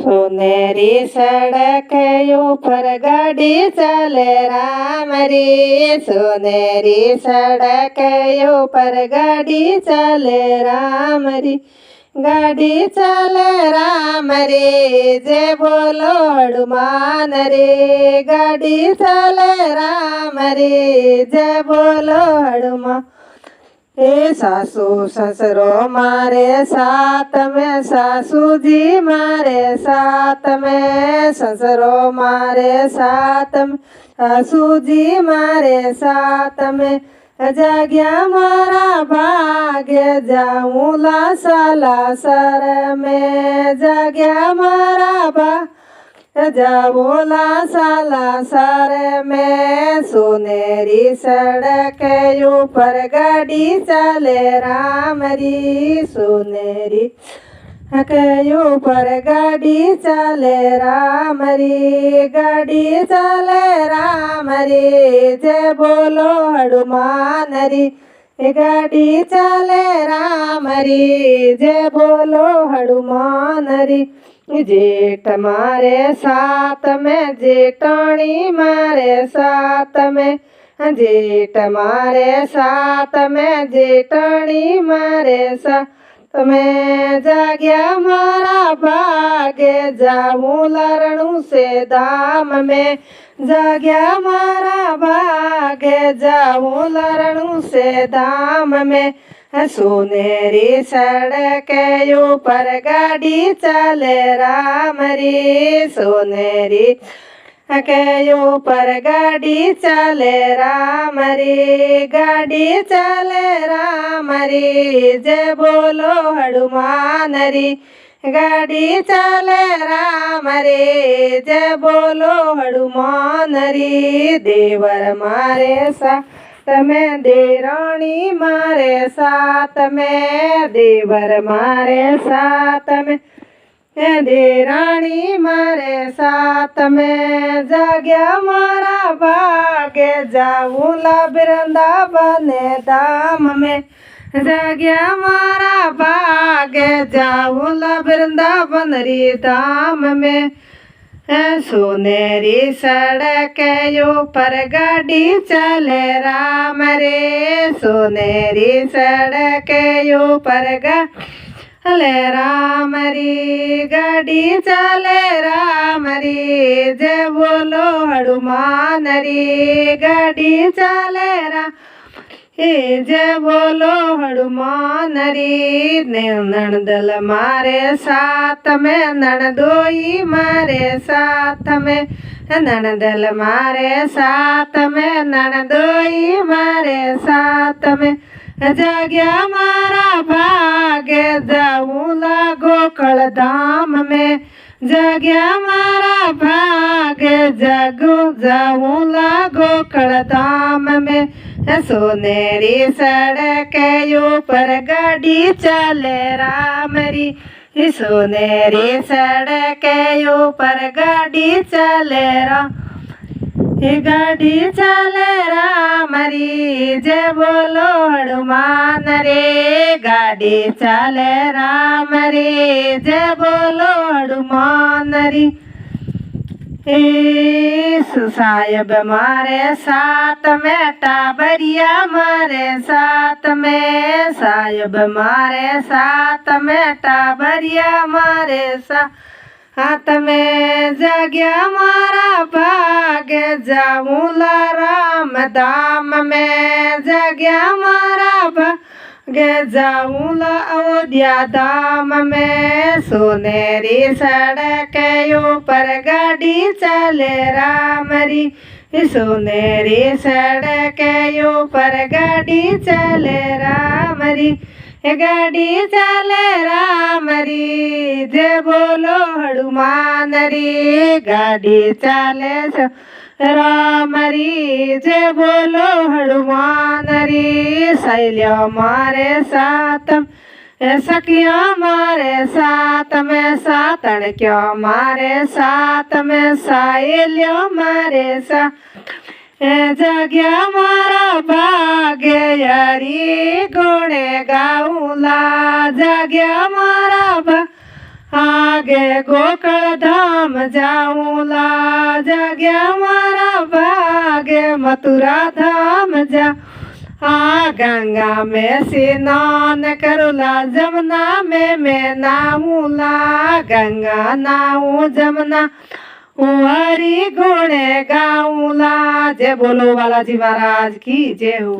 सुनहरी सड़क ऊपर गाड़ी चले राम रे। सुनहरी सड़क ऊपर गाड़ी चले राम रे। गाड़ी चले राम रे जय बोलो हनुमान रे। गाड़ी चले राम रे जय बोलो हनुमान। ए सासू ससुरो मारे साथ में, सासू जी मारे साथ में, ससुरो मारे साथ में, सासू जी मारे साथ में। जाग्या मारा भाग्य जाऊँ लासाला सर में। जाग्या मारा भाग्य जाऊला साला सर में। सुनहरी सड़क ऊपर गाड़ी चले राम री। सुनहरी सड़क ऊपर गाड़ी चले राम री। गाड़ी चले राम री जय बोलो हनुमान री। गाड़ी चले राम री जय बोलो हनुमान री। जेठ मारे साथ में, जेठानी मारे साथ में, जेठ मारे साथ में, जेठानी मारे साथ में। जाग्या मारा भाग्य जाऊँ लरणू से धाम में। जाग्या मारा भाग्य जाऊँ लरणू से धाम में। सुनहरी सड़क ऊपर गाड़ी चले राम रे। सुनहरी सड़क ऊपर गाड़ी चले राम रे। गाड़ी चले राम रे जय बोलो हनुमान रे। गाड़ी चले राम रे जय बोलो हनुमान रे। देवर मारे साथ में, देरानी मारे साथ में, देवर मारे साथ में, देरानी मारे साथ में। जाग्या मारा भाग्य जाऊँला वृंदावन धाम में। जाग्या मारा भाग्य जाऊँला वृंदावन री धाम में। सुनहरी सड़क ऊपर गाड़ी चले राम रे। सुनहरी सड़क ऊपर चले राम रे। गाड़ी चले राम रे जय बोलो हनुमान रे। गाड़ी चले राम जय बोलो हनुमान रे। ननदल मारे साथ में, ननदोई मारे साथ में, ननदल मारे साथ में, ननदोई मारे साथ में। जाग्या मारा भाग्य जाऊँला गोकुल धाम में। जाग्या मारा भाग्य जाऊँला गोकुल धाम में। सुनहरी सड़क ऊपर गाड़ी चले राम री। सुनहरी सड़क ऊपर गाड़ी चले राम। गाड़ी चले राम री जय बोलो हनुमान रे। गाड़ी चले राम रे जय बोलो हनुमान री। साहेब मारे साथ में, टाबरिया मारे साथ में, साहेब मारे साथ में, टाबरिया मारे साथ में। जाग्या मारा भाग्य जाऊँला राम धाम में। जाग्या मारा भाग्य जाऊँला अयोध्या धाम में। सुनहरी सड़क ऊपर गाड़ी चले राम री। सुनहरी सड़क ऊपर गाड़ी चले राम री। गाड़ी चले राम री जय बोलो हनुमान रे। गाड़ी चले राम री जय बोलो हनुमान रे। शैल्या मारे साथ में, सखिया मारे साथ में, सातन क्या मारे साथ में, साहेलिया मारे साथ। जाग्या मारा भाग्य यारी गुणे गाऊला। जाग्या मारा आगे गोकुल धाम जाऊं ला जगया मारा भागे मथुरा धाम जा गंगा में स्नान करूला जमुना में मैं नहाऊंला गंगा नहाऊं जमुना हरी गुणे गाऊंला जय बोलो बालाजी महाराज की जय हो।